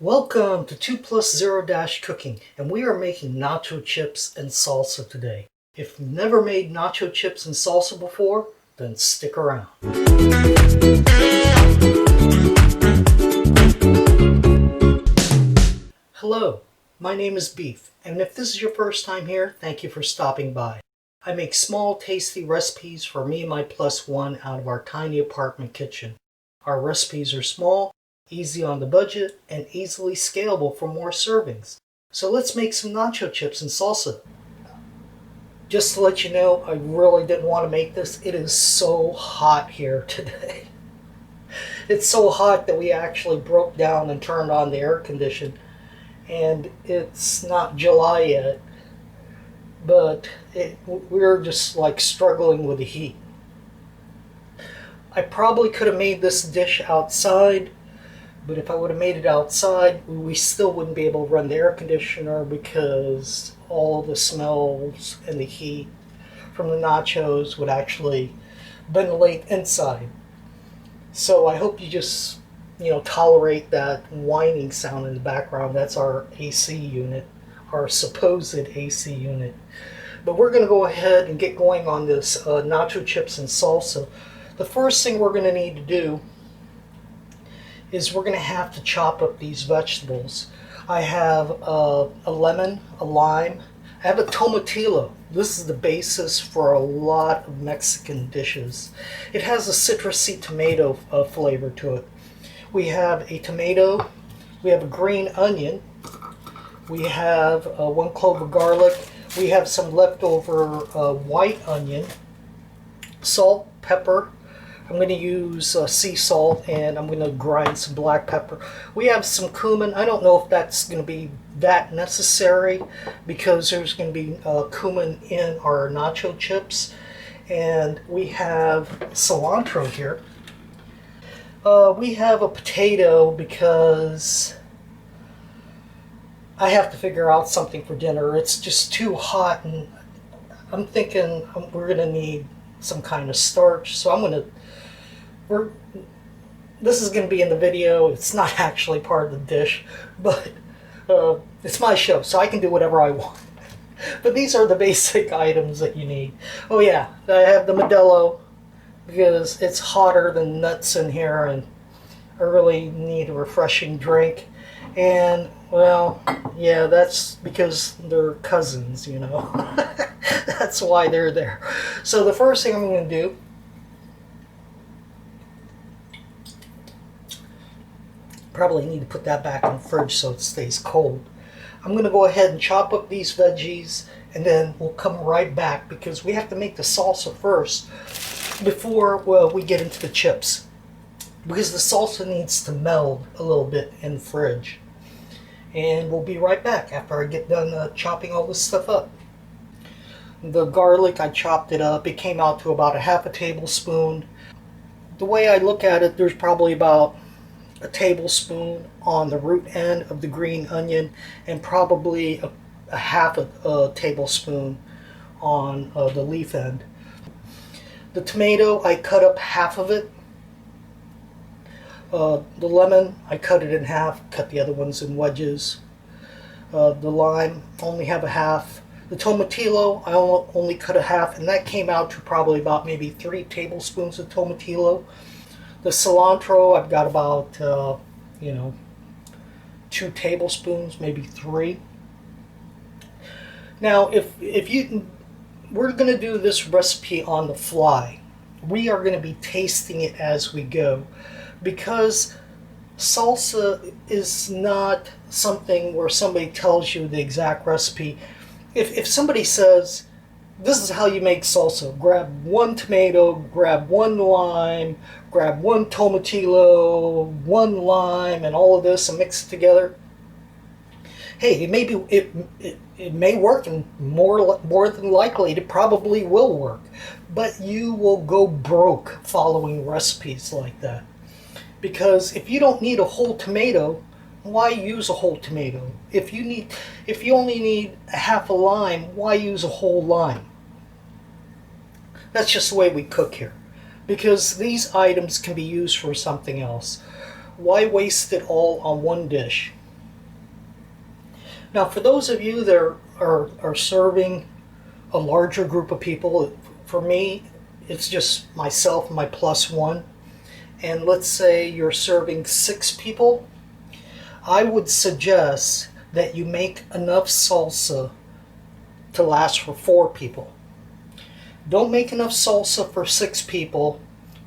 Welcome to 2+0-cooking, and we are making nacho chips and salsa today. If you've never made nacho chips and salsa before, then stick around. Hello, my name is Beef, and if this is your first time here, thank you for stopping by. I make small, tasty recipes for me and my plus one out of our tiny apartment kitchen. Our recipes are small, easy on the budget, and easily scalable for more servings. So let's make some nacho chips and salsa. Just to let you know, I really didn't want to make this. It is so hot here today. It's so hot that we actually broke down and turned on the air condition. And it's not July yet, but we're just like struggling with the heat. I probably could have made this dish outside, but if I would have made it outside, we still wouldn't be able to run the air conditioner because all the smells and the heat from the nachos would actually ventilate inside. So I hope you just, tolerate that whining sound in the background. That's our AC unit, our supposed AC unit. But we're going to go ahead and get going on this nacho chips and salsa. The first thing we're going to need to do is we're going to have to chop up these vegetables. I have a lemon, a lime. I have a tomatillo. This is the basis for a lot of Mexican dishes. It has a citrusy tomato flavor to it. We have a tomato. We have a green onion. We have 1 clove of garlic. We have some leftover white onion, salt, pepper. I'm going to use sea salt, and I'm going to grind some black pepper. We have some cumin. I don't know if that's going to be that necessary because there's going to be cumin in our nacho chips. And we have cilantro here. We have a potato because I have to figure out something for dinner. It's just too hot, and I'm thinking we're going to need some kind of starch. So this is going to be in the video. It's not actually part of the dish, but it's my show, so I can do whatever I want. But these are the basic items that you need. Oh yeah, I have the Modelo because it's hotter than nuts in here, and I really need a refreshing drink. And well, yeah, that's because they're cousins, That's why they're there. So the first thing I'm going to do, probably need to put that back in the fridge so it stays cold. I'm going to go ahead and chop up these veggies, and then we'll come right back because we have to make the salsa first before we get into the chips, because the salsa needs to meld a little bit in the fridge. And we'll be right back after I get done chopping all this stuff up. The garlic, I chopped it up. It came out to about 1/2 tablespoon. The way I look at it, there's probably about a tablespoon on the root end of the green onion, and probably a 1/2 tablespoon on the leaf end. The tomato, I cut up half of it. The lemon, I cut it in half, cut the other ones in wedges. The lime, only have a half. The tomatillo, I only cut a half, and that came out to probably about maybe 3 tablespoons of tomatillo. The cilantro, I've got about, 2 tablespoons, maybe 3. Now, we're going to do this recipe on the fly. We are going to be tasting it as we go, because salsa is not something where somebody tells you the exact recipe. If somebody says, this is how you make salsa, grab 1 tomato, grab 1 lime, grab 1 tomatillo, 1 lime, and all of this, and mix it together. Hey, it may work, and more than likely it probably will work. But you will go broke following recipes like that. Because if you don't need a whole tomato, why use a whole tomato? If you only need 1/2 lime, why use a whole lime? That's just the way we cook here. Because these items can be used for something else. Why waste it all on one dish? Now, for those of you that are serving a larger group of people, for me, it's just myself and my +1. And let's say you're serving 6 people, I would suggest that you make enough salsa to last for 4 people. Don't make enough salsa for 6 people,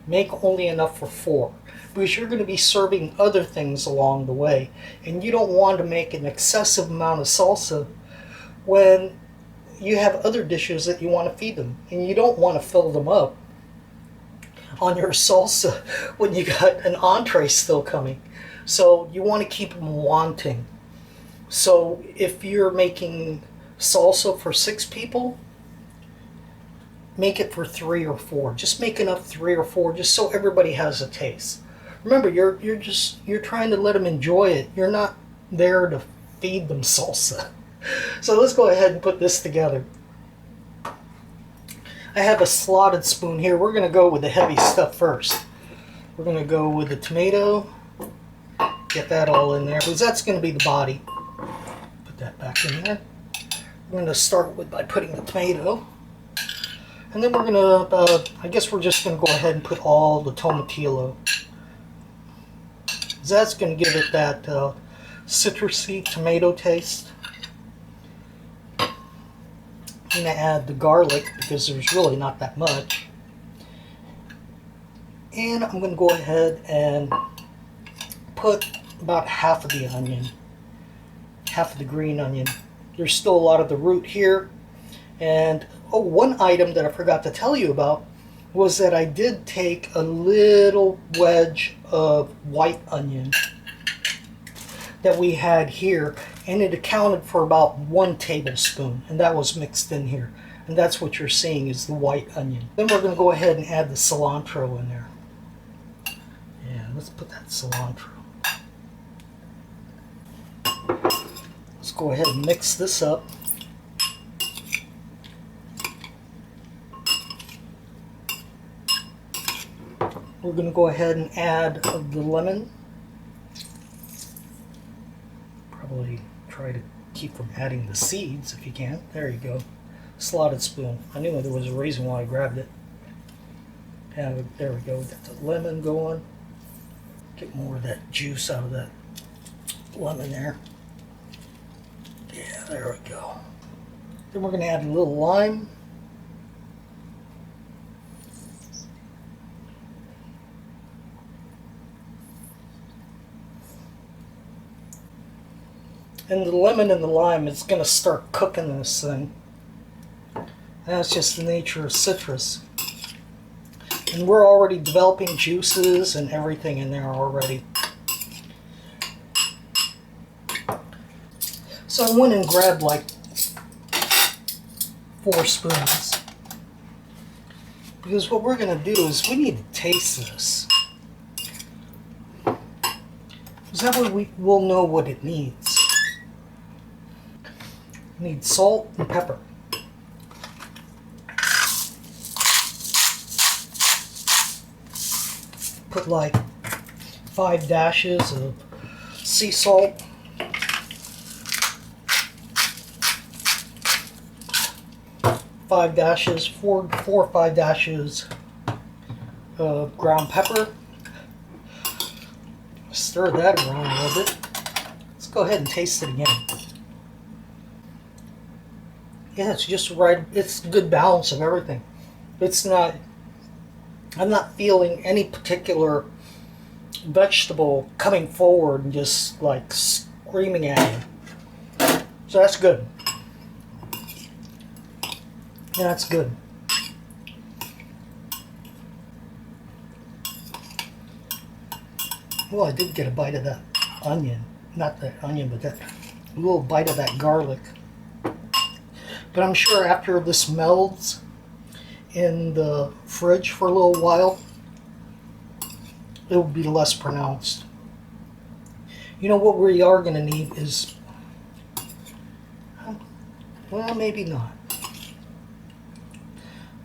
make only enough for 4. Because you're going to be serving other things along the way. And you don't want to make an excessive amount of salsa when you have other dishes that you want to feed them. And you don't want to fill them up on your salsa when you got an entree still coming. So you want to keep them wanting. So if you're making salsa for 6 people, make it for 3 or 4. Just make enough 3 or 4 just so everybody has a taste. Remember, you're trying to let them enjoy it. You're not there to feed them salsa. So let's go ahead and put this together. I have a slotted spoon here. We're going to go with the heavy stuff first. We're going to go with the tomato. Get that all in there, because that's going to be the body. Put that back in there. We're going to start by putting the tomato. And then we're going to, I guess we're just going to go ahead and put all the tomatillo. That's going to give it that citrusy tomato taste. I'm going to add the garlic because there's really not that much. And I'm going to go ahead and put about half of the onion, half of the green onion. There's still a lot of the root here. And oh, one item that I forgot to tell you about was that I did take a little wedge of white onion that we had here, and it accounted for about 1 tablespoon, and that was mixed in here. And that's what you're seeing is the white onion. Then we're going to go ahead and add the cilantro in there. Yeah, let's put that cilantro. Let's go ahead and mix this up. We're going to go ahead and add the lemon. Probably try to keep from adding the seeds if you can. There you go. Slotted spoon. I knew there was a reason why I grabbed it. And there we go. Got the lemon going. Get more of that juice out of that lemon there. Yeah, there we go. Then we're going to add a little lime. And the lemon and the lime is going to start cooking this thing. That's just the nature of citrus. And we're already developing juices and everything in there already. So I went and grabbed like 4 spoons. Because what we're going to do is we need to taste this. Because that way we'll know what it needs. We need salt and pepper. Put like 5 dashes of sea salt. Four or 5 dashes of ground pepper. Stir that around a little bit. Let's go ahead and taste it again. Yeah, it's just right. It's a good balance of everything. It's not, I'm not feeling any particular vegetable coming forward and just like screaming at me. So that's good. Yeah, that's good. Well, I did get a bite of that onion. Not that onion, but that little bite of that garlic. But I'm sure after this melds in the fridge for a little while, it will be less pronounced. You know what we are going to need is, well, maybe not.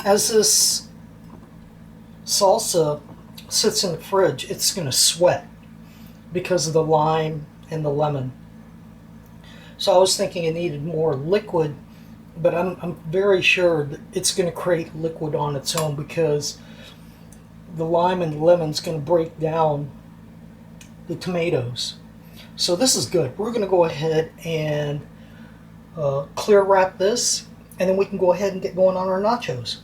As this salsa sits in the fridge, it's going to sweat because of the lime and the lemon. So I was thinking it needed more liquid, but I'm very sure that it's going to create liquid on its own because the lime and lemon's going to break down the tomatoes. So this is good. We're going to go ahead and clear wrap this, and then we can go ahead and get going on our nachos.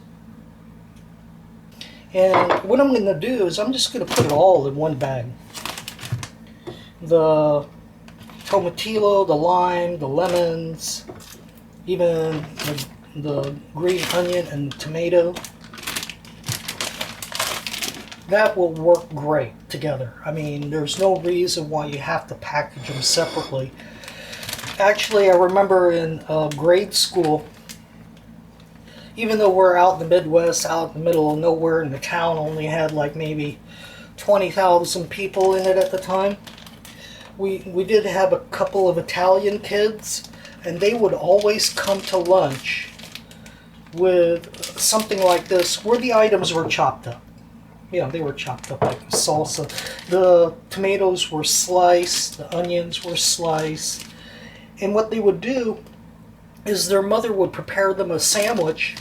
And what I'm going to do is I'm just going to put it all in one bag. The tomatillo, the lime, the lemons, even the green onion and the tomato. That will work great together. I mean, there's no reason why you have to package them separately. Actually, I remember in grade school, even though we're out in the Midwest, out in the middle of nowhere, and the town only had like maybe 20,000 people in it at the time, we did have a couple of Italian kids, and they would always come to lunch with something like this, where the items were chopped up. Yeah, they were chopped up like salsa. The tomatoes were sliced, the onions were sliced, and what they would do is their mother would prepare them a sandwich,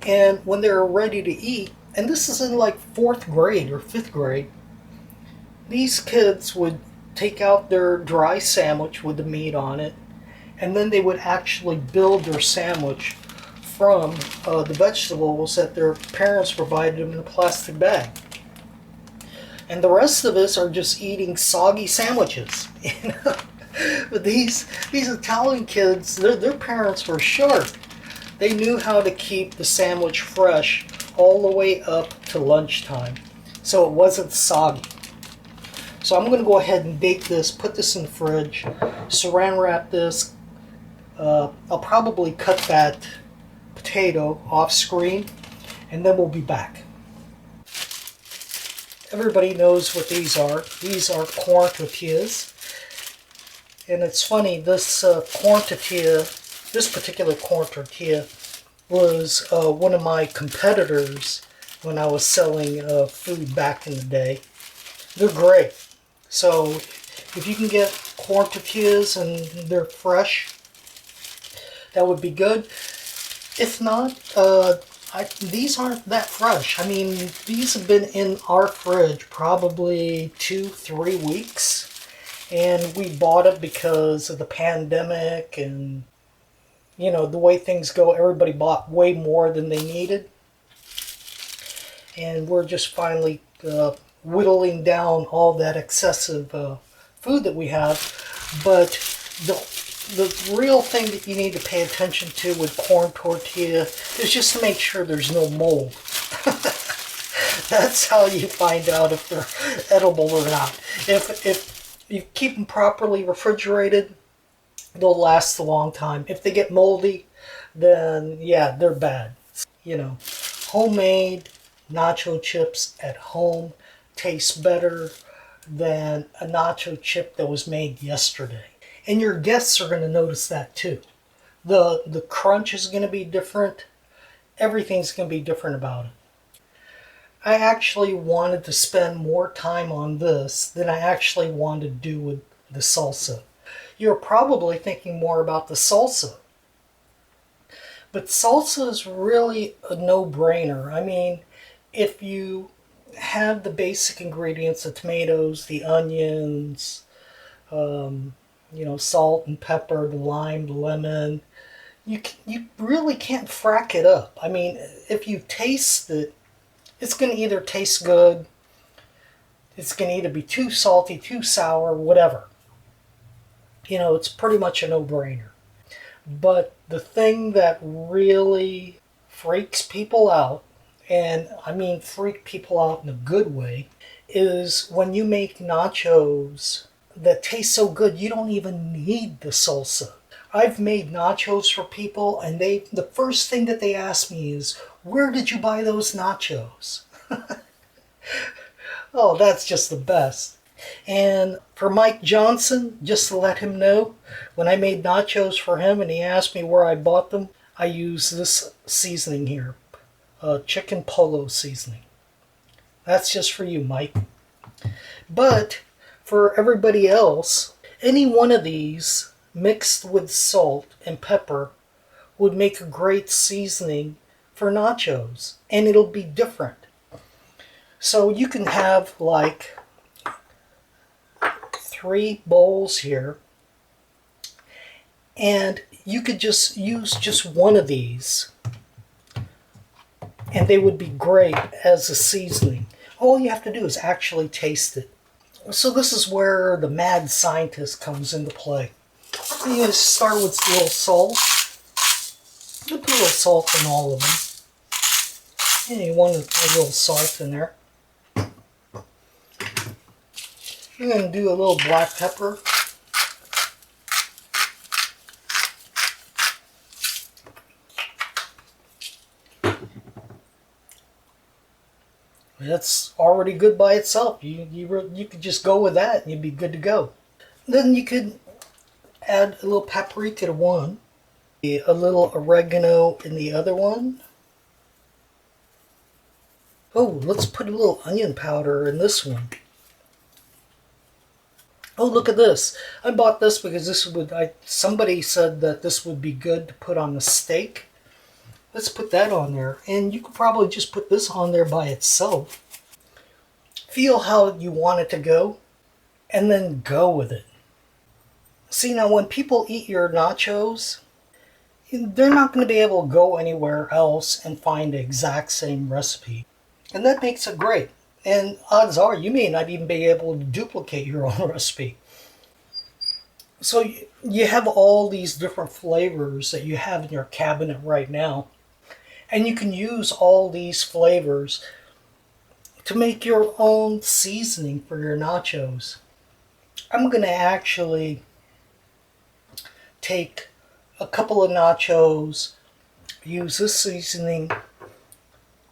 and when they were ready to eat, and this is in like 4th grade or 5th grade, these kids would take out their dry sandwich with the meat on it, and then they would actually build their sandwich from the vegetables that their parents provided them in a plastic bag. And the rest of us are just eating soggy sandwiches. You know? But these Italian kids, their parents were sharp. They knew how to keep the sandwich fresh all the way up to lunchtime, so it wasn't soggy. So I'm going to go ahead and bake this, put this in the fridge, saran wrap this. I'll probably cut that potato off screen, and then we'll be back. Everybody knows what these are. These are corn tortillas. And it's funny, this this particular corn tortilla was one of my competitors when I was selling food back in the day. They're great. So if you can get corn tortillas and they're fresh, that would be good. If not, these aren't that fresh. I mean, these have been in our fridge probably 2-3 weeks. And we bought it because of the pandemic and, you know, the way things go, everybody bought way more than they needed. And we're just finally whittling down all that excessive food that we have. But the real thing that you need to pay attention to with corn tortilla is just to make sure there's no mold. That's how you find out if they're edible or not. If you keep them properly refrigerated, they'll last a long time. If they get moldy, then yeah, they're bad. You know, homemade nacho chips at home taste better than a nacho chip that was made yesterday. And your guests are going to notice that too. The crunch is going to be different. Everything's going to be different about it. I actually wanted to spend more time on this than I actually wanted to do with the salsa. You're probably thinking more about the salsa. But salsa is really a no-brainer. I mean, if you have the basic ingredients, the tomatoes, the onions, salt and pepper, the lime, the lemon, you really can't frack it up. I mean, if you taste it, it's going to either taste good, it's going to either be too salty, too sour, whatever. You know, it's pretty much a no-brainer. But the thing that really freaks people out, and I mean freak people out in a good way, is when you make nachos that taste so good you don't even need the salsa. I've made nachos for people, and the first thing that they ask me is, where did you buy those nachos? Oh, that's just the best. And for Mike Johnson, just to let him know, when I made nachos for him and he asked me where I bought them, I use this seasoning here, chicken polo seasoning. That's just for you, Mike. But for everybody else, any one of these mixed with salt and pepper would make a great seasoning for nachos, and it'll be different. So you can have like 3 bowls here, and you could just use just one of these, and they would be great as a seasoning. All you have to do is actually taste it. So this is where the mad scientist comes into play. You going to start with a little salt. You put a little salt in all of them. And you want a little salt in there. You're going to do a little black pepper. That's already good by itself. You could just go with that and you'd be good to go. Then you could add a little paprika to one, a little oregano in the other one. Oh, let's put a little onion powder in this one. Oh, look at this. I bought this because somebody said that this would be good to put on a steak. Let's put that on there. And you could probably just put this on there by itself. Feel how you want it to go, and then go with it. See, now when people eat your nachos, they're not going to be able to go anywhere else and find the exact same recipe. And that makes it great. And odds are you may not even be able to duplicate your own recipe. So you have all these different flavors that you have in your cabinet right now. And you can use all these flavors to make your own seasoning for your nachos. I'm going to actually take a couple of nachos, use this seasoning,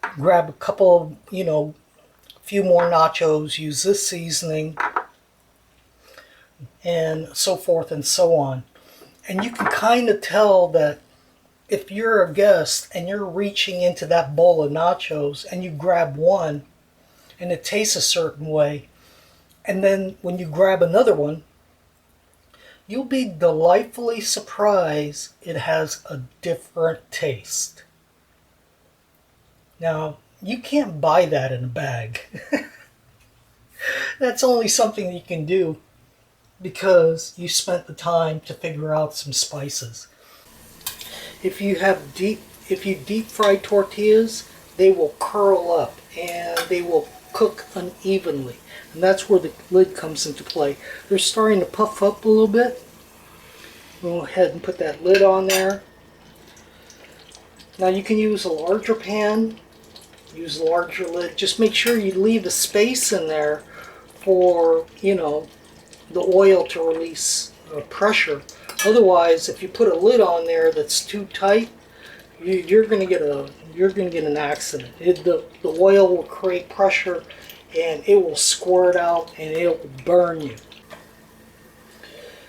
grab a couple of, few more nachos, use this seasoning, and so forth and so on. And you can kind of tell that if you're a guest and you're reaching into that bowl of nachos and you grab one and it tastes a certain way, and then when you grab another one, you'll be delightfully surprised it has a different taste. Now, you can't buy that in a bag. That's only something you can do because you spent the time to figure out some spices. If you deep fry tortillas, they will curl up and they will cook unevenly. And that's where the lid comes into play. They're starting to puff up a little bit. Go ahead and put that lid on there. Now you can use a larger pan, use a larger lid. Just make sure you leave a space in there for, the oil to release pressure. Otherwise, if you put a lid on there that's too tight, you're going to get an accident. The oil will create pressure, and it will squirt out, and it will burn you.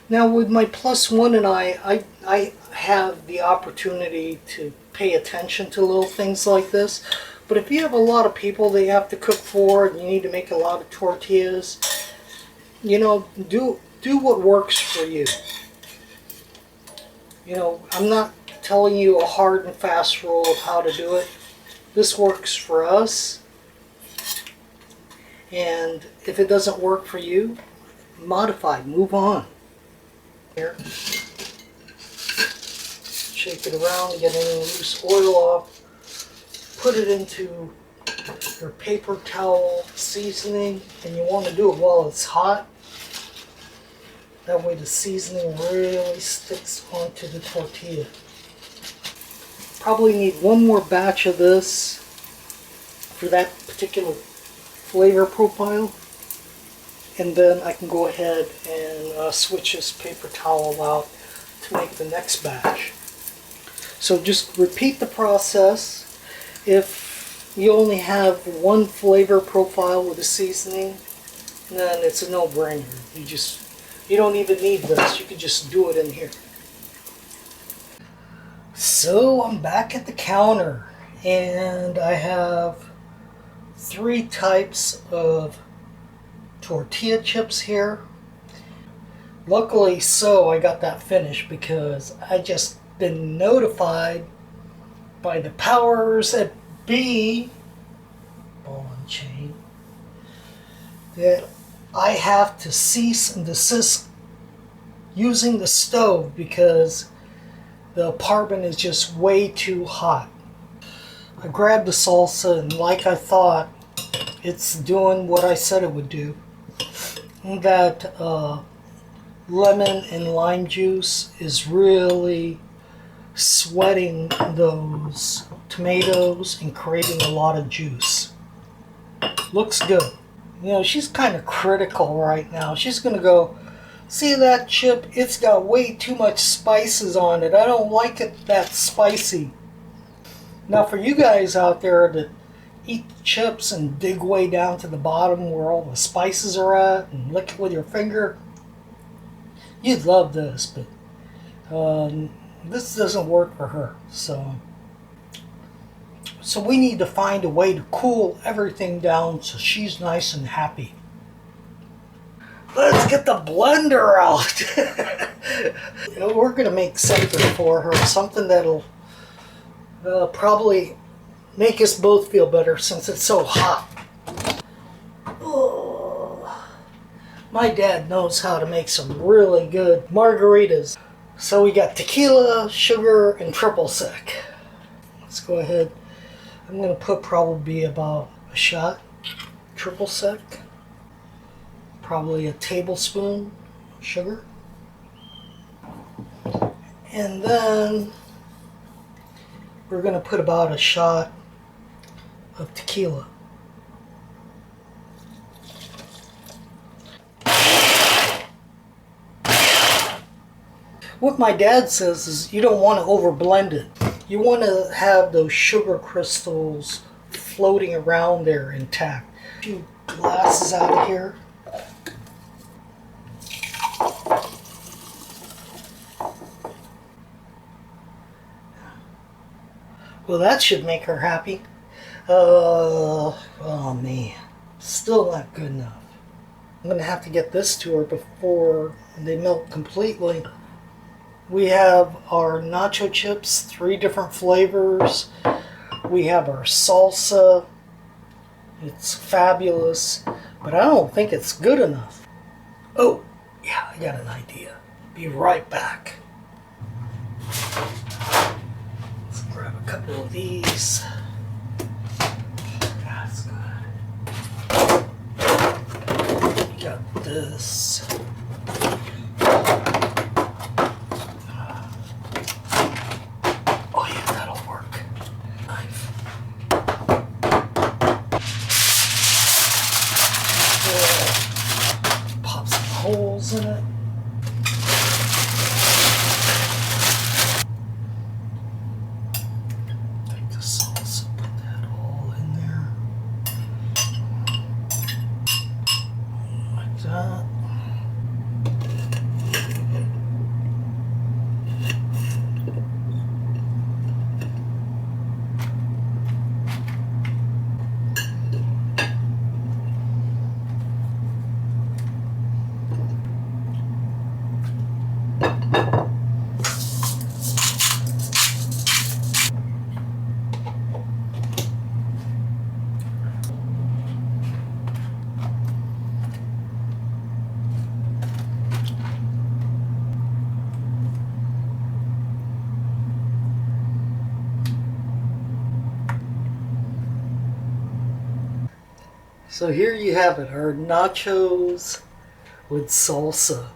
Now, with my +1 and I have the opportunity to pay attention to little things like this. But if you have a lot of people that you have to cook for, and you need to make a lot of tortillas, do what works for you. I'm not telling you a hard and fast rule of how to do it. This works for us. And if it doesn't work for you, modify, move on. Here. Shake it around, get any loose oil off. Put it into your paper towel seasoning, and you want to do it while it's hot. That way the seasoning really sticks onto the tortilla. Probably need one more batch of this for that particular flavor profile. And then I can go ahead and switch this paper towel out to make the next batch. So just repeat the process. If you only have one flavor profile with the seasoning, then it's a no-brainer. You don't even need this. You can just do it in here. So I'm back at the counter, and I have 3 types of tortilla chips here. Luckily so I got that finished because I just been notified by the powers that be, ball and chain, that I have to cease and desist using the stove because the apartment is just way too hot. I grabbed the salsa and like I thought, it's doing what I said it would do. That lemon and lime juice is really sweating those tomatoes and creating a lot of juice. Looks good. You know, she's kind of critical right now. She's going to go, see that chip? It's got way too much spices on it. I don't like it that spicy. Now for you guys out there that eat the chips and dig way down to the bottom where all the spices are at and lick it with your finger, you'd love this, but this doesn't work for her. So we need to find a way to cool everything down so she's nice and happy. Let's get the blender out. We're going to make something for her, something that'll probably make us both feel better since it's so hot. Oh, my dad knows how to make some really good margaritas. So we got tequila, sugar, and triple sec. Let's go ahead. I'm going to put probably about a shot triple sec. Probably a tablespoon of sugar. And then we're going to put about a shot of tequila. What my dad says is you don't want to overblend it. You want to have those sugar crystals floating around there intact. A few glasses out of here. Well, that should make her happy. Oh man, still not good enough. I'm gonna have to get this to her before they melt completely. We have our nacho chips, 3 different flavors. We have our salsa. It's fabulous, but I don't think it's good enough. Oh, yeah, I got an idea. Be right back. Let's grab a couple of these. That's good. We got this. Oh yeah, that'll work. Knife. Pop some holes in it. Take the salsa, put that all in there. Like that. So here you have it, our nachos with salsa.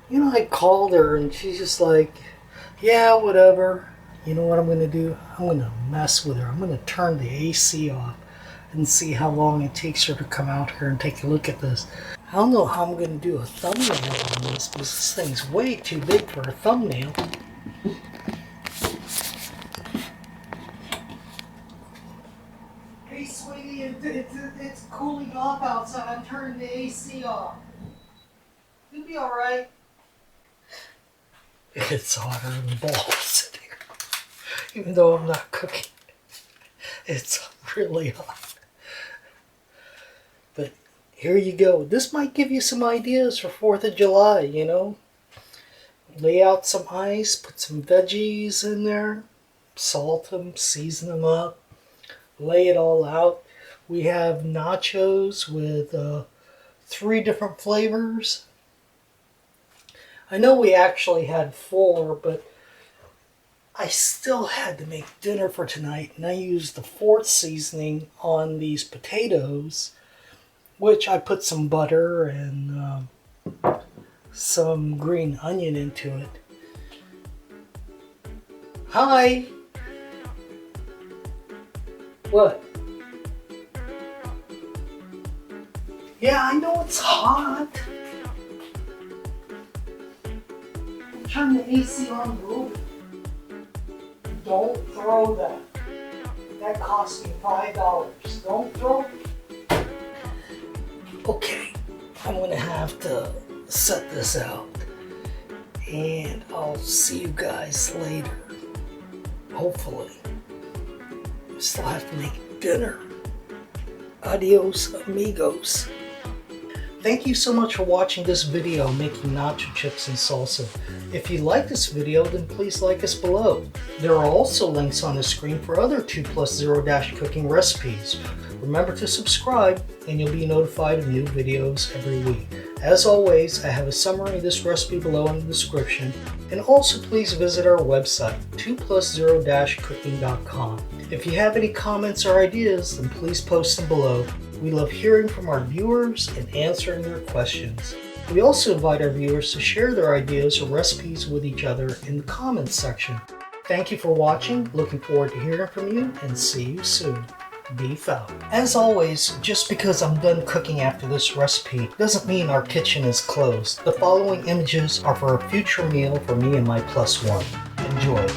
You know, I called her and she's just like, yeah, whatever. You know what I'm going to do? I'm going to mess with her. I'm going to turn the AC off and see how long it takes her to come out here and take a look at this. I don't know how I'm going to do a thumbnail on this because this thing's way too big for a thumbnail. Hey, sweetie, it's cooling off outside. I'm turning the AC off. You'll be alright. It's hotter than balls in here. Even though I'm not cooking. It's really hot. But here you go. This might give you some ideas for 4th of July, you know. Lay out some ice, put some veggies in there, salt them, season them up, lay it all out. We have nachos with 3 different flavors. I know we actually had 4, but I still had to make dinner for tonight, and I used the 4th seasoning on these potatoes, which I put some butter and some green onion into it. Hi! What? Yeah, I know it's hot. Turn the AC on, boo. Don't throw that. That cost me $5. Don't throw it. Okay, I'm gonna have to set this out. And I'll see you guys later. Hopefully. I still have to make dinner. Adios, amigos. Thank you so much for watching this video making nacho chips and salsa. If you like this video, then please like us below. There are also links on the screen for other 2+0- cooking recipes. Remember to subscribe and you'll be notified of new videos every week. As always, I have a summary of this recipe below in the description, and also please visit our website, 2+0-cooking.com. If you have any comments or ideas, then please post them below. We love hearing from our viewers and answering their questions. We also invite our viewers to share their ideas or recipes with each other in the comments section. Thank you for watching, looking forward to hearing from you, and see you soon. Beef out. As always, just because I'm done cooking after this recipe doesn't mean our kitchen is closed. The following images are for a future meal for me and my +1. Enjoy.